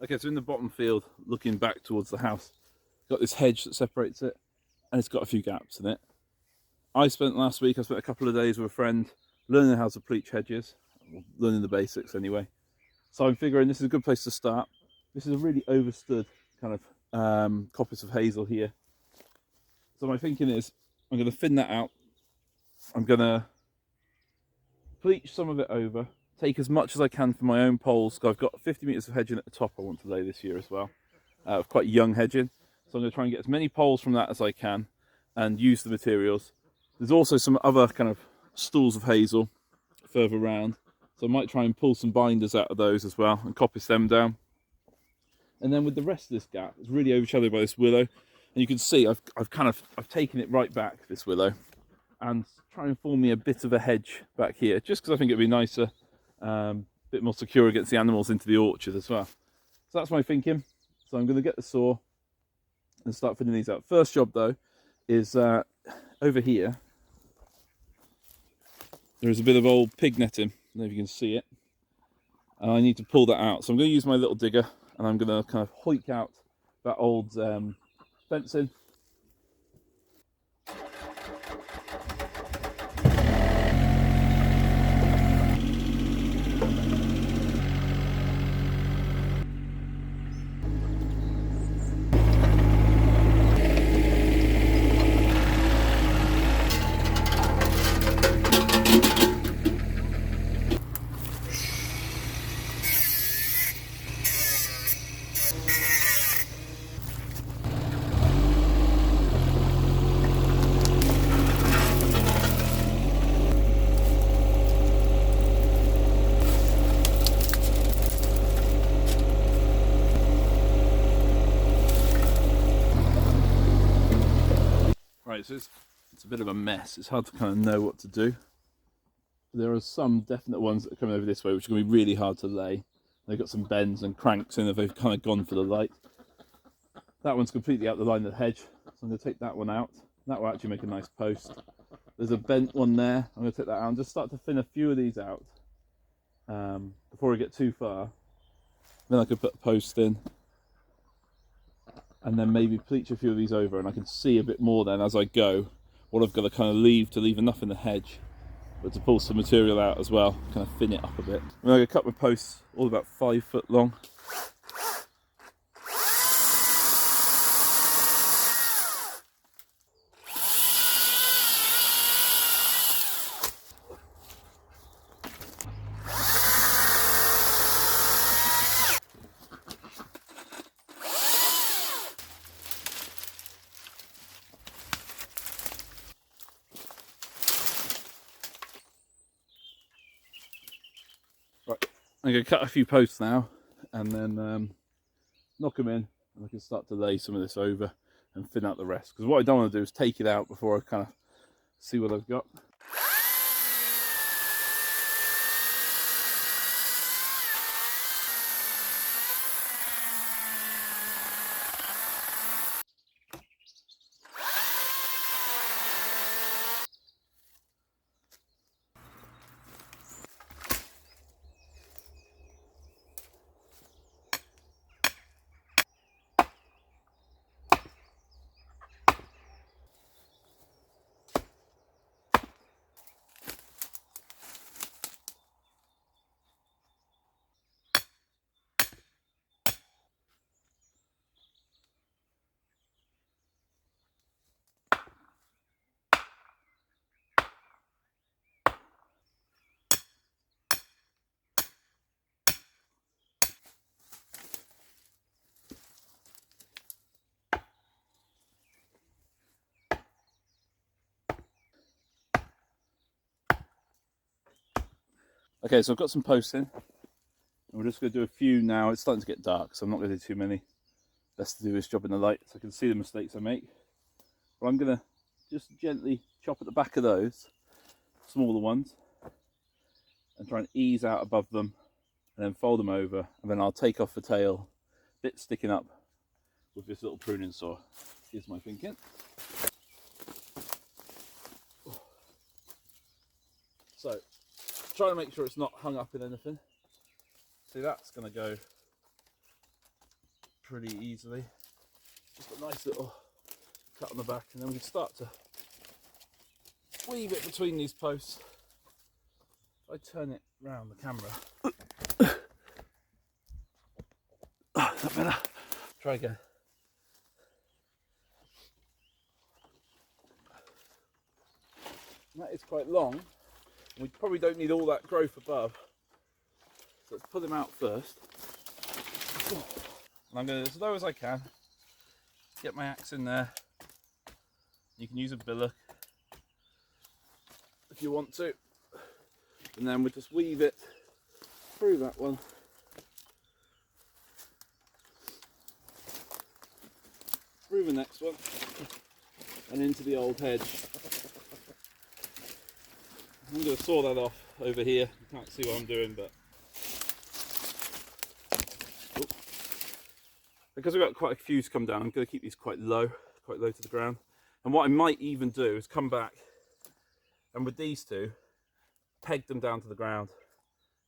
Okay, so in the bottom field, looking back towards the house, got this hedge that separates it, and it's got a few gaps in it. I spent a couple of days with a friend learning how to pleach hedges, learning the basics anyway. So I'm figuring this is a good place to start. This is a really overstood kind of coppice of hazel here. So my thinking is I'm going to thin that out. I'm going to pleach some of it over, take as much as I can for my own poles. I've got 50 metres of hedging at the top I want to lay this year as well, of quite young hedging. So I'm going to try and get as many poles from that as I can and use the materials. There's also some other kind of stools of hazel further around, so I might try and pull some binders out of those as well and coppice them down. And then with the rest of this gap, it's really overshadowed by this willow, and you can see I've taken it right back, this willow, and try and form me a bit of a hedge back here, just because I think it'd be nicer, a bit more secure against the animals into the orchard as well. So that's my thinking. So I'm going to get the saw and start filling these out. First job though is over here. There's a bit of old pig netting. I don't know if you can see it. And I need to pull that out. So I'm going to use my little digger and I'm going to kind of hoik out that old fencing. Right, so it's a bit of a mess. It's hard to kind of know what to do. There are some definite ones that are coming over this way, which are going to be really hard to lay. They've got some bends and cranks in it. They've kind of gone for the light. That one's completely out the line of the hedge, so I'm going to take that one out. That will actually make a nice post. There's a bent one there. I'm going to take that out and just start to thin a few of these out before I get too far. Then I could put a post in and then maybe pleach a few of these over, and I can see a bit more then as I go what I've got to kind of leave enough in the hedge, but to pull some material out as well, kind of thin it up a bit. I'm going to cut my posts all about 5 foot long. Right, I'm going to cut a few posts now and then knock them in, and I can start to lay some of this over and thin out the rest, because what I don't want to do is take it out before I kind of see what I've got. Okay, so I've got some posts in, and we're just going to do a few now. It's starting to get dark, so I'm not going to do too many. Best to do this job in the light so I can see the mistakes I make. But I'm going to just gently chop at the back of those, smaller ones, and try and ease out above them, and then fold them over, and then I'll take off the tail, bit sticking up with this little pruning saw. Here's my thinking. So, try to make sure it's not hung up in anything. See, that's going to go pretty easily. Just a nice little cut on the back, and then we can start to weave it between these posts. If I turn it round the camera, that better. Try again. And that is quite long. We probably don't need all that growth above, so let's pull them out first. And I'm going to, as low as I can, get my axe in there. You can use a billock if you want to, and then we'll just weave it through that one, through the next one, and into the old hedge. I'm going to saw that off over here. You can't see what I'm doing, but because we've got quite a few to come down, I'm going to keep these quite low to the ground. And what I might even do is come back and with these two, peg them down to the ground,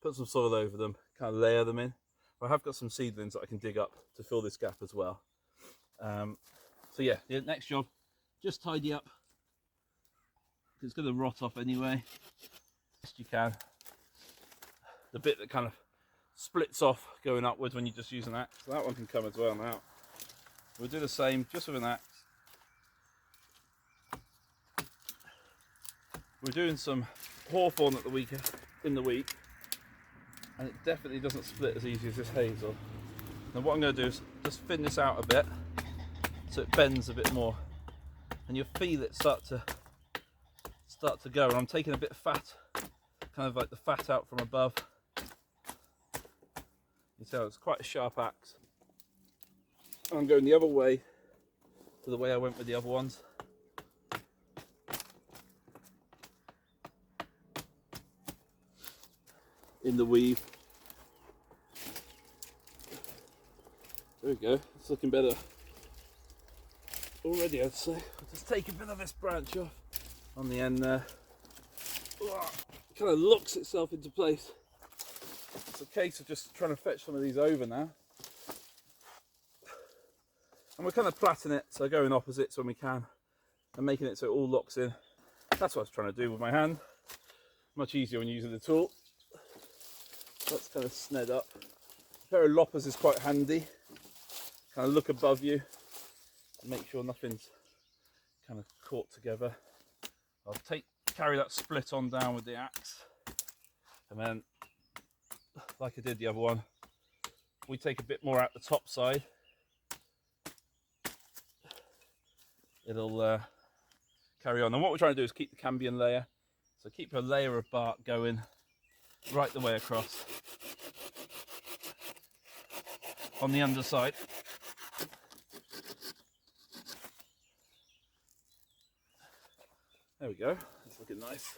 put some soil over them, kind of layer them in. I have got some seedlings that I can dig up to fill this gap as well. So yeah, the next job, just tidy up. It's going to rot off anyway, best you can. The bit that kind of splits off going upwards when you just use an axe, so that one can come as well now. We'll do the same just with an axe. We're doing some hawthorn in the week, and it definitely doesn't split as easy as this hazel. Now what I'm going to do is just thin this out a bit so it bends a bit more, and you'll feel it start to go. And I'm taking a bit of fat, kind of like the fat out from above. You tell it's quite a sharp axe. I'm going the other way to the way I went with the other ones. In the weave. There we go, it's looking better already, I'd say. I'll just take a bit of this branch off on the end there. It kind of locks itself into place. It's a case of just trying to fetch some of these over now. And we're kind of plaiting it, so going opposites when we can, and making it so it all locks in. That's what I was trying to do with my hand. Much easier when using the tool. That's kind of sned up. A pair of loppers is quite handy. Kind of look above you and make sure nothing's kind of caught together. I'll carry that split on down with the axe, and then, like I did the other one, we take a bit more out the top side. It'll carry on. And what we're trying to do is keep the cambion layer, so keep a layer of bark going right the way across on the underside. There we go, it's looking nice.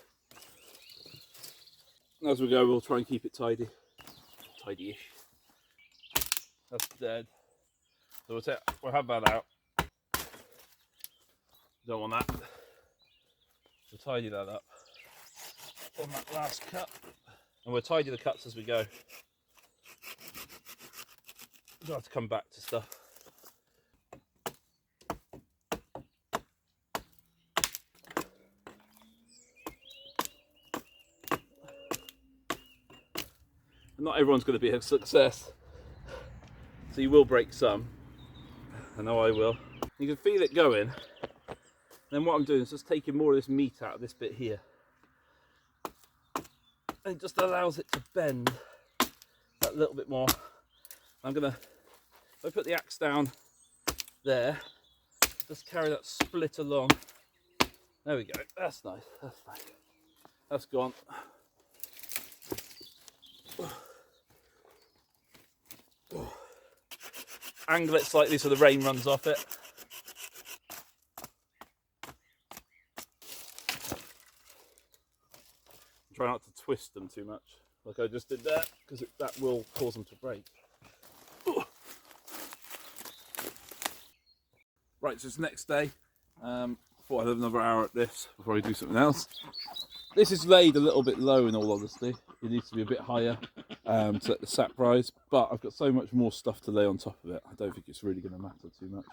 As we go, we'll try and keep it tidy, tidy-ish. That's dead. So we'll have that out. Don't want that. We'll tidy that up on that last cut. And we'll tidy the cuts as we go. We'll have to come back to stuff. Not everyone's going to be a success, so you will break some. I know I will. You can feel it going. Then what I'm doing is just taking more of this meat out of this bit here, and it just allows it to bend that little bit more. I'm gonna, if I put the axe down there, just carry that split along. There we go. That's nice. That's nice. That's gone. Angle it slightly so the rain runs off it. Try not to twist them too much, like I just did there, because that will cause them to break. Right, so it's next day. Thought I'd have another hour at this before I do something else. This is laid a little bit low, in all honesty. It needs to be a bit higher. to let the sap rise, but I've got so much more stuff to lay on top of it, I don't think it's really going to matter too much.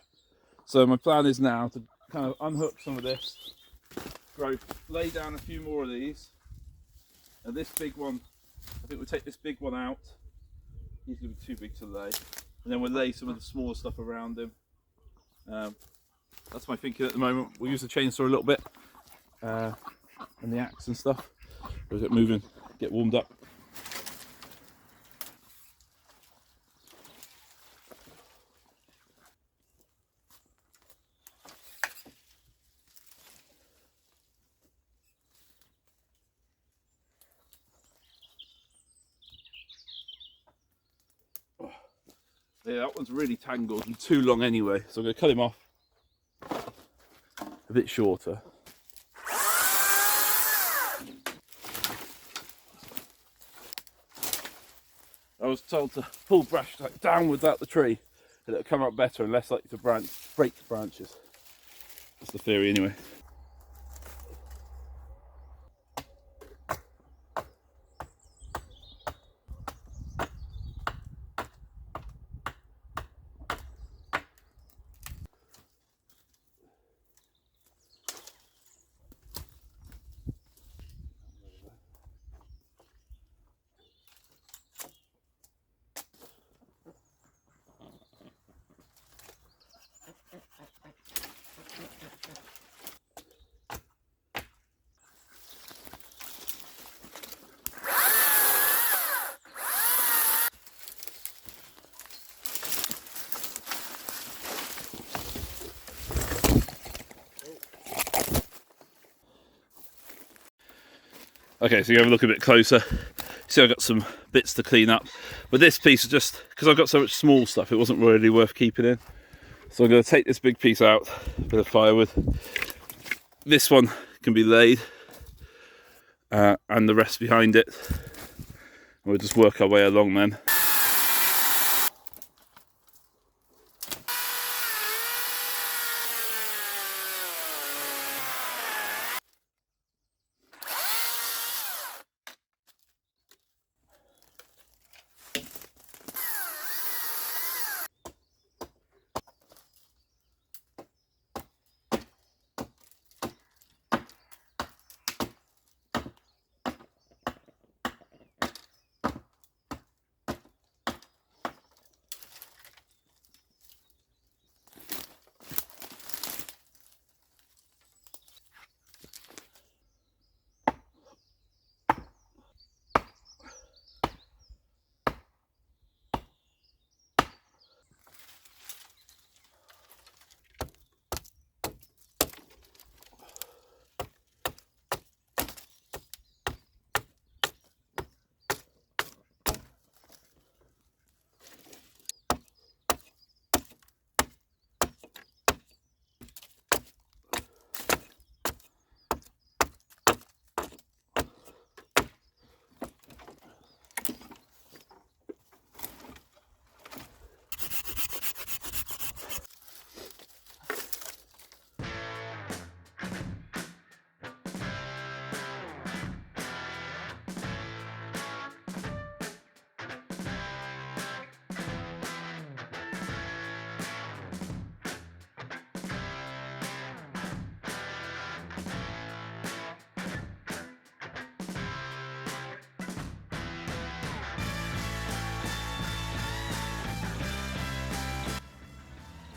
So my plan is now to kind of unhook some of this, lay down a few more of these, and this big one, I think we'll take this big one out. He's going to be too big to lay, and then we'll lay some of the smaller stuff around him. That's my thinking at the moment. We'll use the chainsaw a little bit, and the axe and stuff. We'll get moving, get warmed up. Yeah, that one's really tangled and too long anyway, so I'm going to cut him off a bit shorter. I was told to pull brush like downwards out the tree and it'll come up better and less likely to break branches. That's the theory anyway. Okay, so you have a look a bit closer. See, I've got some bits to clean up, but this piece is just because I've got so much small stuff, it wasn't really worth keeping in. So I'm going to take this big piece out, a bit of firewood. This one can be laid, and the rest behind it. We'll just work our way along then.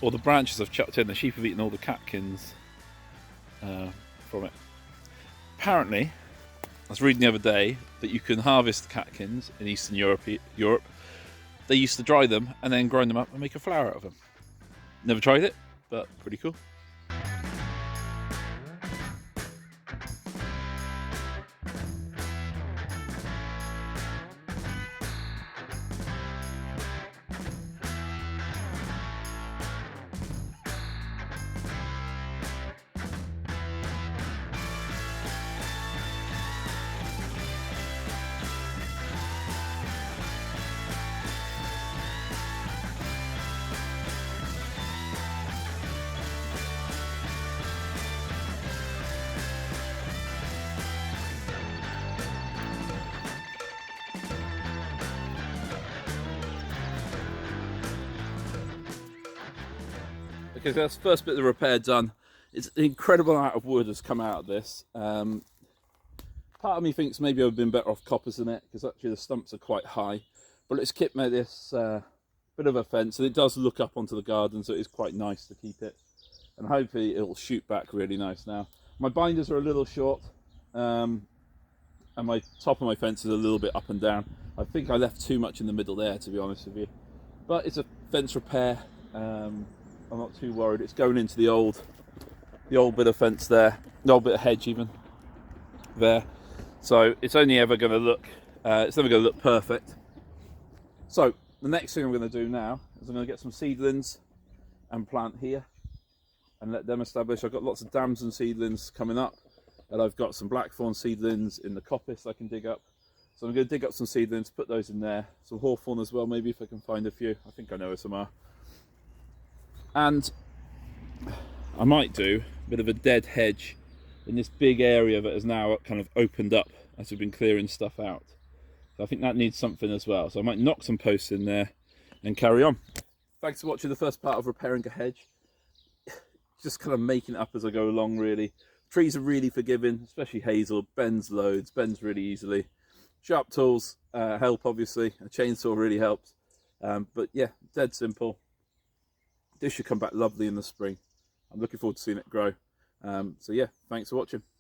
All the branches I've chucked in, the sheep have eaten all the catkins from it. Apparently, I was reading the other day that you can harvest catkins in Eastern Europe. They used to dry them and then grind them up and make a flour out of them. Never tried it, but pretty cool. Okay, so that's the first bit of the repair done. It's an incredible amount of wood has come out of this. Part of me thinks maybe I've been better off coppers in it, because actually the stumps are quite high. But let's kit made this bit of a fence, and it does look up onto the garden, so it is quite nice to keep it. And hopefully it'll shoot back really nice now. My binders are a little short, and my top of my fence is a little bit up and down. I think I left too much in the middle there, to be honest with you. But it's a fence repair. I'm not too worried. It's going into the old bit of fence there, the old bit of hedge even there. So it's only ever going to look, it's never going to look perfect. So the next thing I'm going to do now is I'm going to get some seedlings and plant here and let them establish. I've got lots of damson seedlings coming up, and I've got some blackthorn seedlings in the coppice I can dig up. So I'm going to dig up some seedlings, put those in there, some hawthorn as well, maybe if I can find a few. I think I know where some are. And I might do a bit of a dead hedge in this big area that has now kind of opened up as we've been clearing stuff out. So I think that needs something as well. So I might knock some posts in there and carry on. Thanks for watching the first part of repairing a hedge. Just kind of making it up as I go along, really. Trees are really forgiving, especially hazel. Bends loads, bends really easily. Sharp tools help, obviously. A chainsaw really helps. But yeah, dead simple. This should come back lovely in the spring. I'm looking forward to seeing it grow. So yeah, thanks for watching.